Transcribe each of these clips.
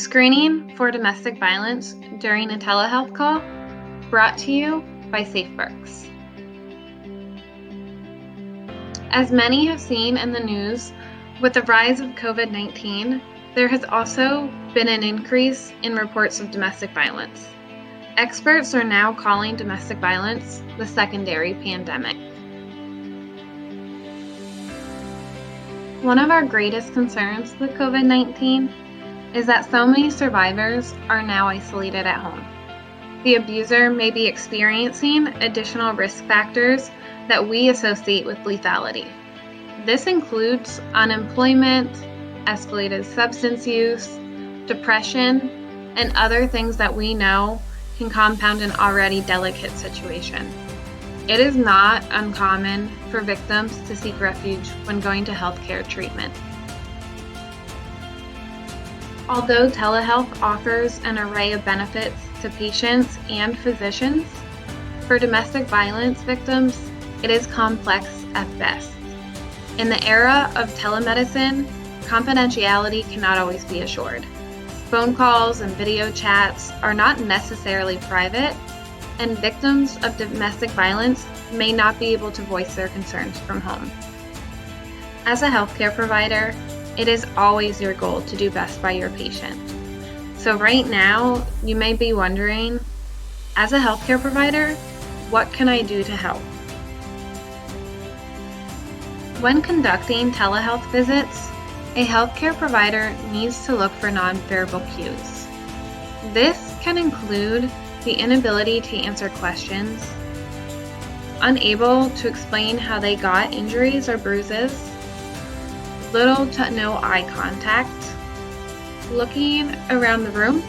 Screening for domestic violence during a telehealth call, brought to you by SafeWorks. As many have seen in the news, with the rise of COVID-19, there has also been an increase in reports of domestic violence. Experts are now calling domestic violence the secondary pandemic. One of our greatest concerns with COVID-19 is that so many survivors are now isolated at home. The abuser may be experiencing additional risk factors that we associate with lethality. This includes unemployment, escalated substance use, depression, and other things that we know can compound an already delicate situation. It is not uncommon for victims to seek refuge when going to healthcare treatment. Although telehealth offers an array of benefits to patients and physicians, for domestic violence victims, it is complex at best. In the era of telemedicine, confidentiality cannot always be assured. Phone calls and video chats are not necessarily private, and victims of domestic violence may not be able to voice their concerns from home. As a healthcare provider, it is always your goal to do best by your patient. So right now, you may be wondering, as a healthcare provider, what can I do to help? When conducting telehealth visits, a healthcare provider needs to look for nonverbal cues. This can include the inability to answer questions, unable to explain how they got injuries or bruises, little to no eye contact, looking around the room,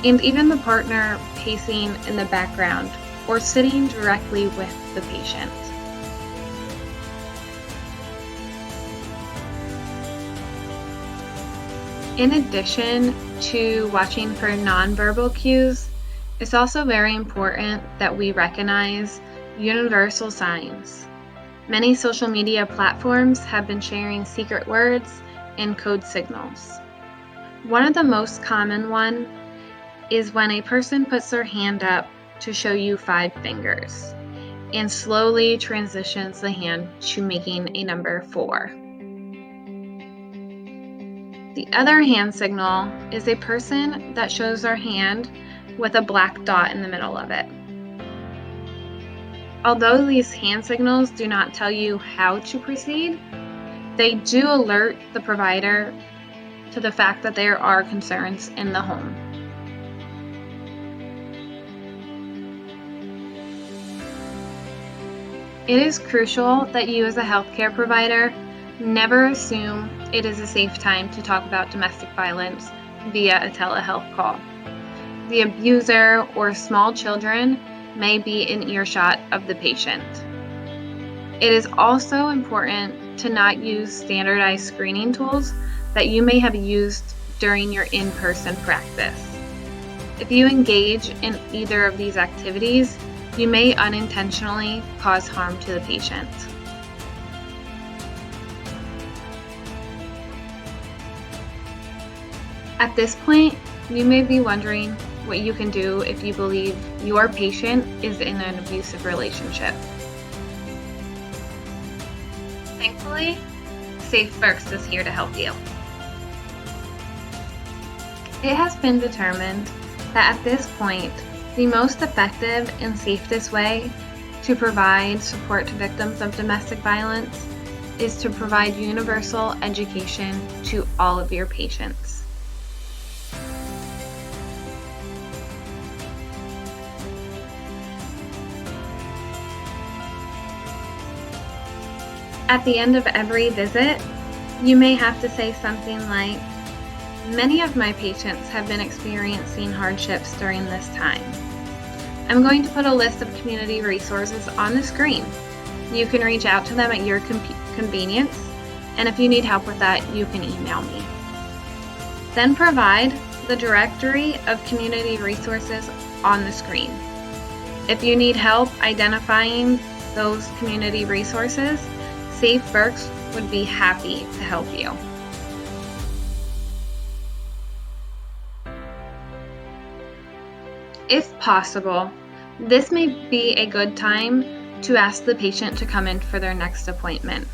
and even the partner pacing in the background or sitting directly with the patient. In addition to watching for nonverbal cues, it's also very important that we recognize universal signs. Many social media platforms have been sharing secret words and code signals. One of the most common one is when a person puts their hand up to show you 5 fingers and slowly transitions the hand to making a number 4. The other hand signal is a person that shows their hand with a black dot in the middle of it. Although these hand signals do not tell you how to proceed, they do alert the provider to the fact that there are concerns in the home. It is crucial that you as a healthcare provider never assume it is a safe time to talk about domestic violence via a telehealth call. The abuser or small children may be in earshot of the patient. It is also important to not use standardized screening tools that you may have used during your in-person practice. If you engage in either of these activities, you may unintentionally cause harm to the patient. At this point, you may be wondering what you can do if you believe your patient is in an abusive relationship. Thankfully, SafeWorks is here to help you. It has been determined that at this point, the most effective and safest way to provide support to victims of domestic violence is to provide universal education to all of your patients. At the end of every visit, you may have to say something like, "Many of my patients have been experiencing hardships during this time. I'm going to put a list of community resources on the screen. You can reach out to them at your convenience, and if you need help with that, you can email me." Then provide the directory of community resources on the screen. If you need help identifying those community resources, SafeWorks would be happy to help you. If possible, this may be a good time to ask the patient to come in for their next appointment.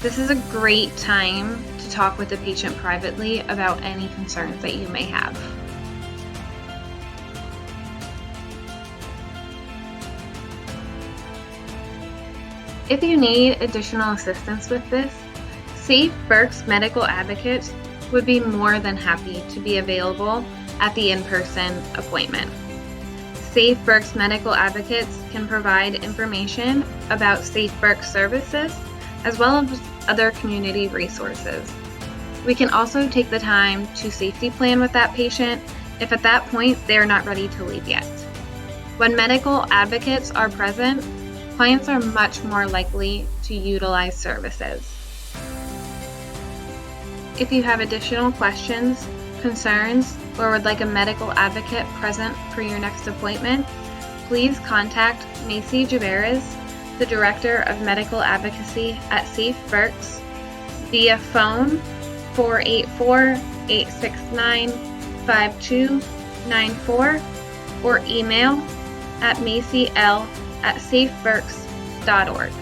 This is a great time to talk with the patient privately about any concerns that you may have. If you need additional assistance with this, Safe Berks Medical Advocates would be more than happy to be available at the in-person appointment. Safe Berks Medical Advocates can provide information about Safe Berks services as well as other community resources. We can also take the time to safety plan with that patient if at that point they are not ready to leave yet. When medical advocates are present, clients are much more likely to utilize services. If you have additional questions, concerns, or would like a medical advocate present for your next appointment, please contact Macy Javeras, the Director of Medical Advocacy at Safe Berks, via phone 484-869-5294 or email at macyl@safeberks.org.